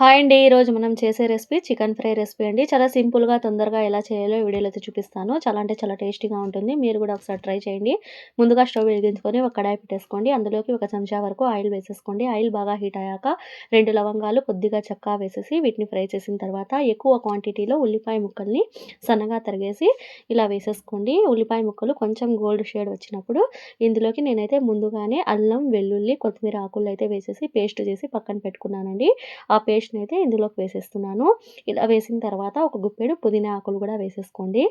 Hi అండి. ఈరోజు మనం చేసే రెసిపీ చికెన్ ఫ్రై రెసిపీ అండి. చాలా సింపుల్‌గా, తొందరగా ఎలా చేయాలో ఈ వీడియోలో అయితే చూపిస్తాను. చాలా అంటే చాలా టేస్టీగా ఉంటుంది. మీరు కూడా ఒకసారి ట్రై చేయండి. ముందుగా స్టవ్ వెలిగించుకొని ఒక కడాయి పెట్టేసుకోండి. అందులోకి ఒక చెంచా వరకు ఆయిల్ వేసేసుకోండి. ఆయిల్ బాగా హీట్ అయ్యాక 2 లవంగాలు, కొద్దిగా చెక్క వేసేసి వీటిని ఫ్రై చేసిన తర్వాత ఎక్కువ క్వాంటిటీలో ఉల్లిపాయ ముక్కల్ని సన్నగా తరిగేసి ఇలా వేసేసుకోండి. ఉల్లిపాయ ముక్కలు కొంచెం గోల్డ్ షేడ్ వచ్చినప్పుడు ఇందులోకి నేనైతే ముందుగానే అల్లం, వెల్లుల్లి, కొత్తిమీర ఆకులైతే వేసేసి పేస్ట్ చేసి పక్కన పెట్టుకున్నానండి. ఆ పేస్ట్‌నైతే ఇందులోకి వేసేస్తున్నాను. ఇలా వేసిన తర్వాత ఒక గుప్పెడు పుదీనా ఆకులు గూడా వేసేసుకోండి.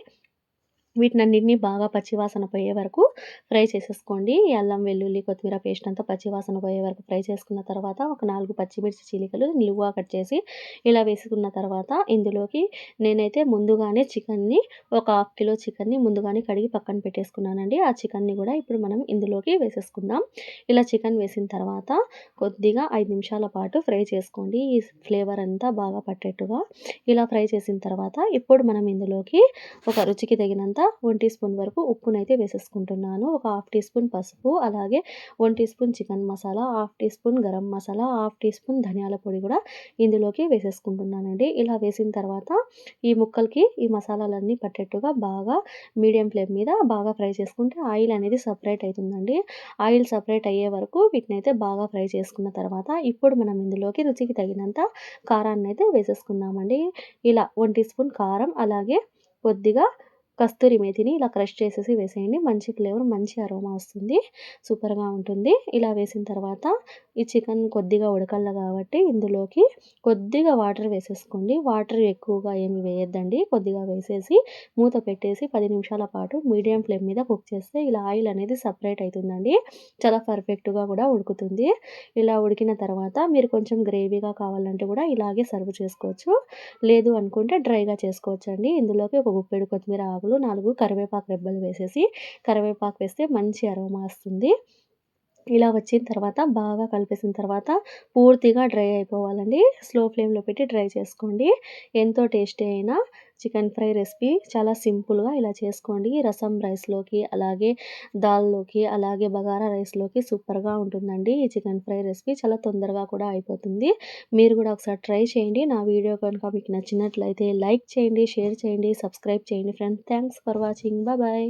వీటినన్నిటిని బాగా పచ్చివాసన పోయే వరకు ఫ్రై చేసేసుకోండి. ఈ అల్లం, వెల్లుల్లి, కొత్తిమీర పేస్ట్ అంతా పచ్చివాసన పోయే వరకు ఫ్రై చేసుకున్న తర్వాత ఒక 4 పచ్చిమిర్చి చీలికలు నిలువుగా కట్ చేసి ఇలా వేసుకున్న తర్వాత ఇందులోకి నేనైతే ముందుగానే చికెన్‌ని ఒక హాఫ్ కిలో చికెన్‌ని ముందుగానే కడిగి పక్కన పెట్టేసుకున్నానండి. ఆ చికెన్‌ని గూడా ఇప్పుడు మనం ఇందులోకి వేసేసుకుందాం. ఇలా చికెన్ వేసిన తర్వాత కొద్దిగా 5 నిమిషాల పాటు ఫ్రై చేసుకోండి. ఈ ఫ్లేవర్ అంతా బాగా పట్టేట్టుగా. ఇలా ఫ్రై చేసిన తర్వాత ఇప్పుడు మనం ఇందులోకి ఒక రుచికి తగినంత 1 టీ స్పూన్ వరకు ఉప్పునైతే వేసేసుకుంటున్నాను. ఒక హాఫ్ టీ స్పూన్ పసుపు, అలాగే 1 teaspoon chicken masala, half teaspoon garam masala, half teaspoon ధనియాల పొడి కూడా ఇందులోకి వేసేసుకుంటున్నానండి. ఇలా వేసిన తర్వాత ఈ ముక్కలకి ఈ మసాలాలన్నీ పట్టేట్టుగా బాగా మీడియం ఫ్లేమ్ మీద బాగా ఫ్రై చేసుకుంటే ఆయిల్ అనేది సెపరేట్ అయితుందండి. ఆయిల్ సెపరేట్ అయ్యే వరకు వీటినైతే బాగా ఫ్రై చేసుకున్న తర్వాత ఇప్పుడు మనం ఇందులోకి రుచికి తగినంత కారాన్నయితే వేసేసుకుందామండి. ఇలా 1 టీ స్పూన్ కారం, అలాగే కొద్దిగా కస్తూరి మేతిని ఇలా క్రష్ చేసేసి వేసేయండి. మంచి ఫ్లేవర్, మంచి అరోమా వస్తుంది. సూపర్‌గా ఉంటుంది. ఇలా వేసిన తర్వాత ఈ చికెన్ కొద్దిగా ఉడకల్ల కాబట్టి ఇందులోకి కొద్దిగా వాటర్ వేసేసుకోండి. వాటర్ ఎక్కువగా ఏమి వేయొద్దండి. కొద్దిగా వేసేసి మూత పెట్టేసి 10 నిమిషాల పాటు మీడియం ఫ్లేమ్ మీద కుక్ చేస్తే ఇలా ఆయిల్ అనేది సెపరేట్ అయితుందండి. చాలా పర్ఫెక్ట్‌గా కూడా ఉడుకుతుంది. ఇలా ఉడికిన తర్వాత మీరు కొంచెం గ్రేవీగా కావాలంటే కూడా ఇలాగే సర్వ్ చేసుకోవచ్చు. లేదు అనుకుంటే డ్రైగా చేసుకోవచ్చండి. ఇందులోకి ఒక గుప్పెడు కొత్తిమీర ఆకులు, 4 కరివేపాకు రెబ్బలు వేసేసి కరివేపాకు వేస్తే మంచి అరోమా వస్తుంది. ఇలా వచ్చిన తర్వాత బాగా కలిపేసిన తర్వాత పూర్తిగా డ్రై అయిపోవాలండి. స్లో ఫ్లేమ్‌లో పెట్టి డ్రై చేసుకోండి. ఎంతో టేస్టీ అయిన చికెన్ ఫ్రై రెసిపీ చాలా సింపుల్‌గా ఇలా చేసుకోండి. రసం రైస్‌లోకి, అలాగే దాల్‌లోకి, అలాగే బగారా రైస్‌లోకి సూపర్‌గా ఉంటుందండి. ఈ చికెన్ ఫ్రై రెసిపీ చాలా తొందరగా కూడా అయిపోతుంది. మీరు కూడా ఒకసారి ట్రై చేయండి. నా వీడియో కనుక మీకు నచ్చినట్లయితే లైక్ చేయండి, షేర్ చేయండి, సబ్స్క్రైబ్ చేయండి friends. Thanks for watching. Bye.